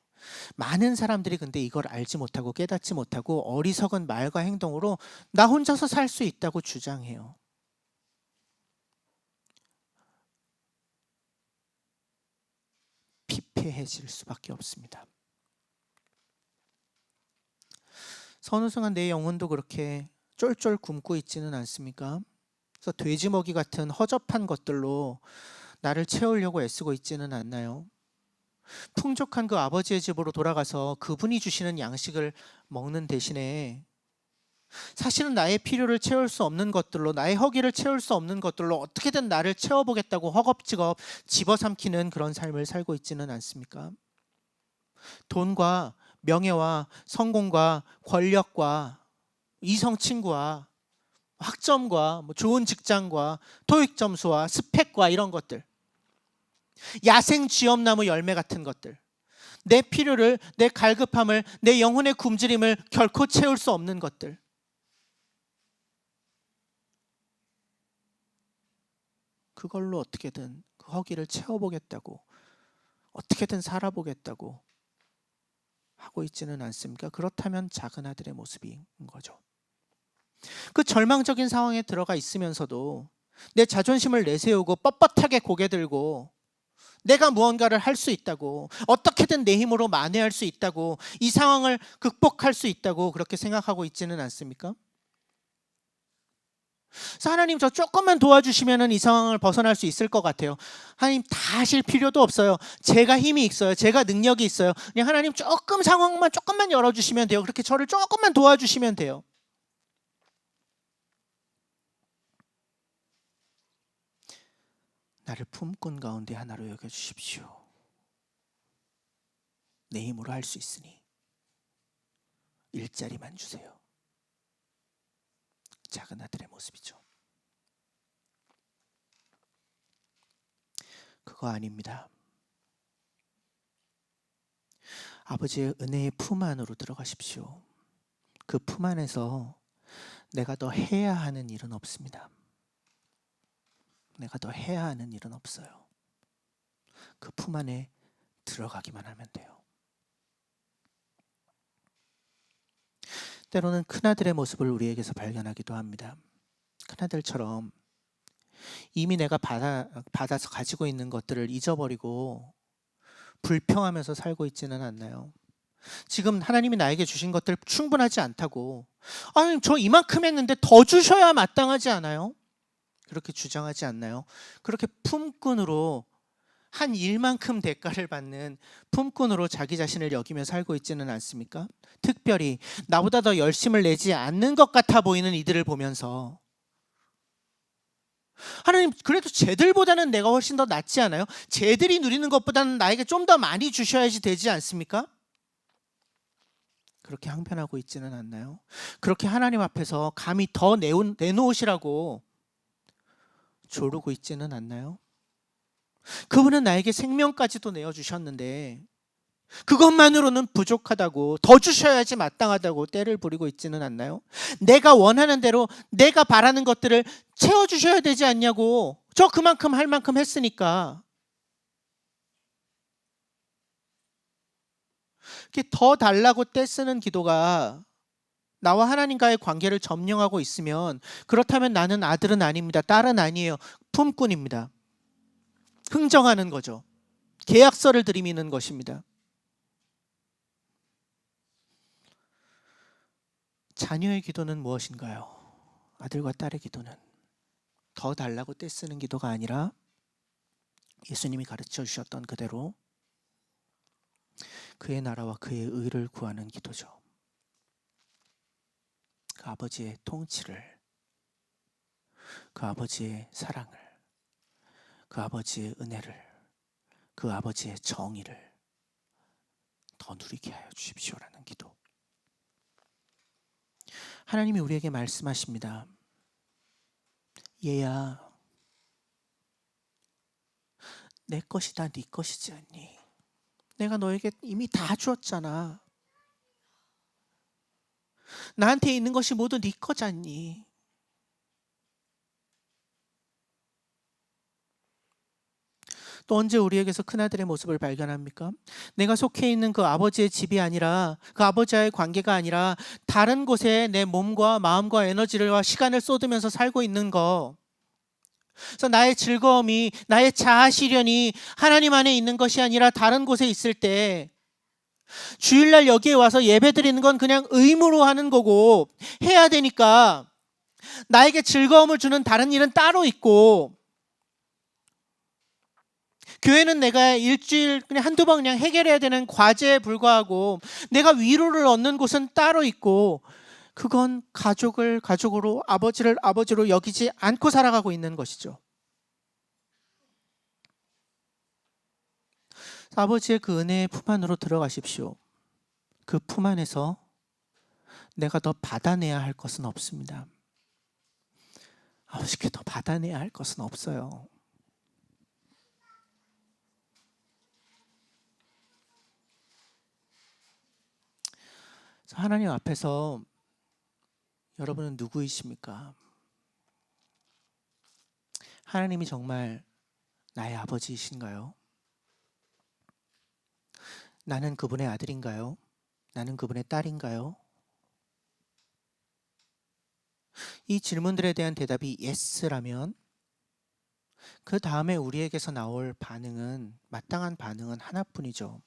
A: 많은 사람들이 근데 이걸 알지 못하고 깨닫지 못하고 어리석은 말과 행동으로 나 혼자서 살 수 있다고 주장해요. 피폐해질 수밖에 없습니다. 어느 순간 내 영혼도 그렇게 쫄쫄 굶고 있지는 않습니까? 그래서 돼지 먹이 같은 허접한 것들로 나를 채우려고 애쓰고 있지는 않나요? 풍족한 그 아버지의 집으로 돌아가서 그분이 주시는 양식을 먹는 대신에 사실은 나의 필요를 채울 수 없는 것들로, 나의 허기를 채울 수 없는 것들로 어떻게든 나를 채워보겠다고 허겁지겁 집어삼키는 그런 삶을 살고 있지는 않습니까? 돈과 명예와 성공과 권력과 이성 친구와 학점과 좋은 직장과 토익 점수와 스펙과 이런 것들, 야생 쥐엄나무 열매 같은 것들, 내 필요를, 내 갈급함을, 내 영혼의 굶주림을 결코 채울 수 없는 것들, 그걸로 어떻게든 그 허기를 채워보겠다고, 어떻게든 살아보겠다고 하고 있지는 않습니까? 그렇다면 작은 아들의 모습인 거죠. 그 절망적인 상황에 들어가 있으면서도 내 자존심을 내세우고 뻣뻣하게 고개 들고 내가 무언가를 할 수 있다고, 어떻게든 내 힘으로 만회할 수 있다고, 이 상황을 극복할 수 있다고 그렇게 생각하고 있지는 않습니까? 그래서 하나님 저 조금만 도와주시면 이 상황을 벗어날 수 있을 것 같아요. 하나님 다 하실 필요도 없어요. 제가 힘이 있어요. 제가 능력이 있어요. 그냥 하나님 조금 상황만 조금만 열어주시면 돼요. 그렇게 저를 조금만 도와주시면 돼요. 나를 품꾼 가운데 하나로 여겨주십시오. 내 힘으로 할 수 있으니 일자리만 주세요. 작은 아들의 모습이죠. 그거 아닙니다. 아버지의 은혜의 품 안으로 들어가십시오. 그 품 안에서 내가 더 해야 하는 일은 없습니다. 내가 더 해야 하는 일은 없어요. 그 품 안에 들어가기만 하면 돼요. 때로는 큰아들의 모습을 우리에게서 발견하기도 합니다. 큰아들처럼 이미 내가 받아서 가지고 있는 것들을 잊어버리고 불평하면서 살고 있지는 않나요? 지금 하나님이 나에게 주신 것들 충분하지 않다고, 하나님 저 이만큼 했는데 더 주셔야 마땅하지 않아요? 그렇게 주장하지 않나요? 그렇게 품꾼으로 한 일만큼 대가를 받는 품꾼으로 자기 자신을 여기며 살고 있지는 않습니까? 특별히 나보다 더 열심을 내지 않는 것 같아 보이는 이들을 보면서 하나님 그래도 쟤들보다는 내가 훨씬 더 낫지 않아요? 쟤들이 누리는 것보다는 나에게 좀 더 많이 주셔야지 되지 않습니까? 그렇게 항변하고 있지는 않나요? 그렇게 하나님 앞에서 감히 더 내놓으시라고 조르고 있지는 않나요? 그분은 나에게 생명까지도 내어주셨는데 그것만으로는 부족하다고, 더 주셔야지 마땅하다고 때를 부리고 있지는 않나요? 내가 원하는 대로 내가 바라는 것들을 채워주셔야 되지 않냐고. 저 그만큼 할 만큼 했으니까. 이렇게 더 달라고 떼쓰는 기도가 나와 하나님과의 관계를 점령하고 있으면, 그렇다면 나는 아들은 아닙니다. 딸은 아니에요. 품꾼입니다. 흥정하는 거죠. 계약서를 들이미는 것입니다. 자녀의 기도는 무엇인가요? 아들과 딸의 기도는 더 달라고 떼쓰는 기도가 아니라 예수님이 가르쳐 주셨던 그대로 그의 나라와 그의 의를 구하는 기도죠. 그 아버지의 통치를, 그 아버지의 사랑을, 그 아버지의 은혜를, 그 아버지의 정의를 더 누리게 하여 주십시오라는 기도. 하나님이 우리에게 말씀하십니다. 얘야, 내 것이 다 네 것이지 않니? 내가 너에게 이미 다 주었잖아. 나한테 있는 것이 모두 네 거잖니. 또 언제 우리에게서 큰아들의 모습을 발견합니까? 내가 속해 있는 그 아버지의 집이 아니라, 그 아버지와의 관계가 아니라 다른 곳에 내 몸과 마음과 에너지와 시간을 쏟으면서 살고 있는 거. 그래서 나의 즐거움이, 나의 자아 실현이 하나님 안에 있는 것이 아니라 다른 곳에 있을 때, 주일날 여기에 와서 예배 드리는 건 그냥 의무로 하는 거고 해야 되니까 나에게 즐거움을 주는 다른 일은 따로 있고, 교회는 내가 일주일 그냥 한두 번 그냥 해결해야 되는 과제에 불과하고, 내가 위로를 얻는 곳은 따로 있고, 그건 가족을 가족으로, 아버지를 아버지로 여기지 않고 살아가고 있는 것이죠. 아버지의 그 은혜의 품 안으로 들어가십시오. 그 품 안에서 내가 더 받아내야 할 것은 없습니다. 아버지께 더 받아내야 할 것은 없어요. 하나님 앞에서 여러분은 누구이십니까? 하나님이 정말 나의 아버지이신가요? 나는 그분의 아들인가요? 나는 그분의 딸인가요? 이 질문들에 대한 대답이 yes라면 그 다음에 우리에게서 나올 반응은, 마땅한 반응은 하나뿐이죠.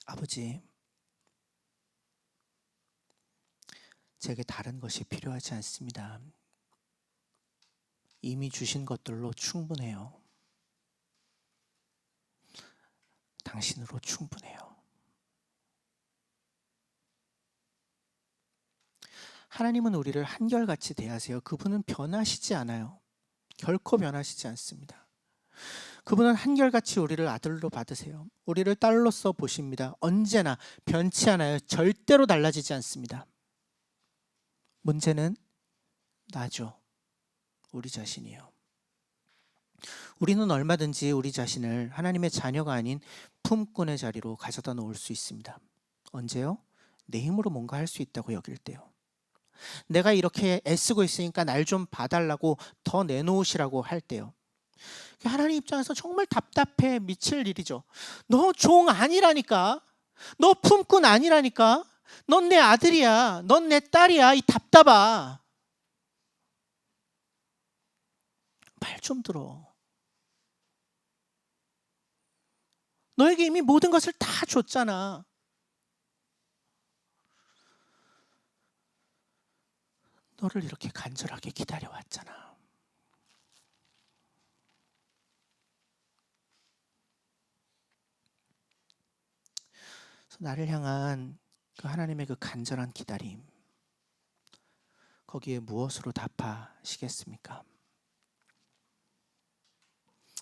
A: 아버지, 제게 다른 것이 필요하지 않습니다. 이미 주신 것들로 충분해요. 당신으로 충분해요. 하나님은 우리를 한결같이 대하세요. 그분은 변하시지 않아요. 결코 변하시지 않습니다. 그분은 한결같이 우리를 아들로 받으세요. 우리를 딸로서 보십니다. 언제나 변치 않아요. 절대로 달라지지 않습니다. 문제는 나죠. 우리 자신이에요. 우리는 얼마든지 우리 자신을 하나님의 자녀가 아닌 품꾼의 자리로 가져다 놓을 수 있습니다. 언제요? 내 힘으로 뭔가 할 수 있다고 여길 때요. 내가 이렇게 애쓰고 있으니까 날 좀 봐달라고 더 내놓으시라고 할 때요. 하나님 입장에서 정말 답답해 미칠 일이죠. 너 종 아니라니까. 너 품꾼 아니라니까. 넌 내 아들이야. 넌 내 딸이야. 이 답답아. 말 좀 들어. 너에게 이미 모든 것을 다 줬잖아. 너를 이렇게 간절하게 기다려왔잖아. 나를 향한 그 하나님의 그 간절한 기다림, 거기에 무엇으로 답하시겠습니까?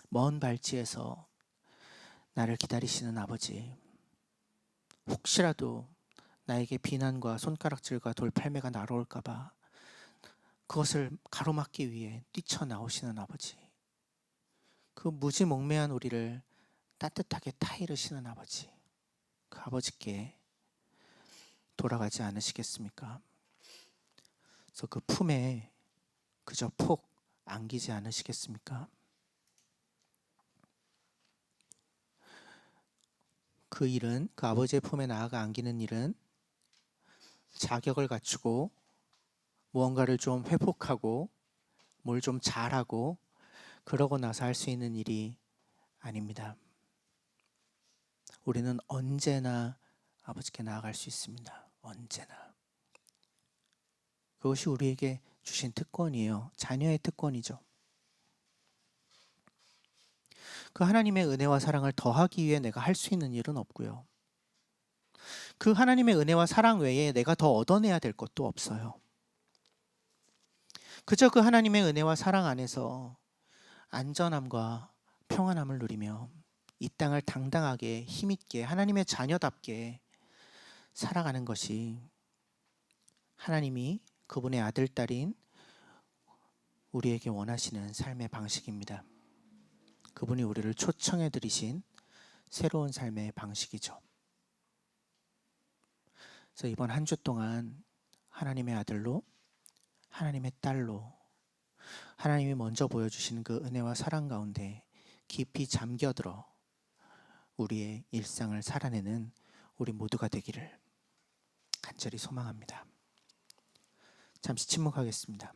A: 먼 발치에서 나를 기다리시는 아버지, 혹시라도 나에게 비난과 손가락질과 돌팔매가 날아올까 봐 그것을 가로막기 위해 뛰쳐나오시는 아버지, 그 무지몽매한 우리를 따뜻하게 타이르시는 아버지, 그 아버지께 돌아가지 않으시겠습니까? 그래서 그 품에 그저 폭 안기지 않으시겠습니까? 그 일은, 그 아버지의 품에 나아가 안기는 일은 자격을 갖추고 무언가를 좀 회복하고 뭘 좀 잘하고 그러고 나서 할 수 있는 일이 아닙니다. 우리는 언제나 아버지께 나아갈 수 있습니다. 언제나. 그것이 우리에게 주신 특권이에요. 자녀의 특권이죠. 그 하나님의 은혜와 사랑을 더하기 위해 내가 할 수 있는 일은 없고요. 그 하나님의 은혜와 사랑 외에 내가 더 얻어내야 될 것도 없어요. 그저 그 하나님의 은혜와 사랑 안에서 안전함과 평안함을 누리며 이 땅을 당당하게 힘있게 하나님의 자녀답게 살아가는 것이 하나님이 그분의 아들, 딸인 우리에게 원하시는 삶의 방식입니다. 그분이 우리를 초청해 드리신 새로운 삶의 방식이죠. 그래서 이번 한 주 동안 하나님의 아들로, 하나님의 딸로, 하나님이 먼저 보여주시는 그 은혜와 사랑 가운데 깊이 잠겨들어 우리의 일상을 살아내는 우리 모두가 되기를 간절히 소망합니다. 잠시 침묵하겠습니다.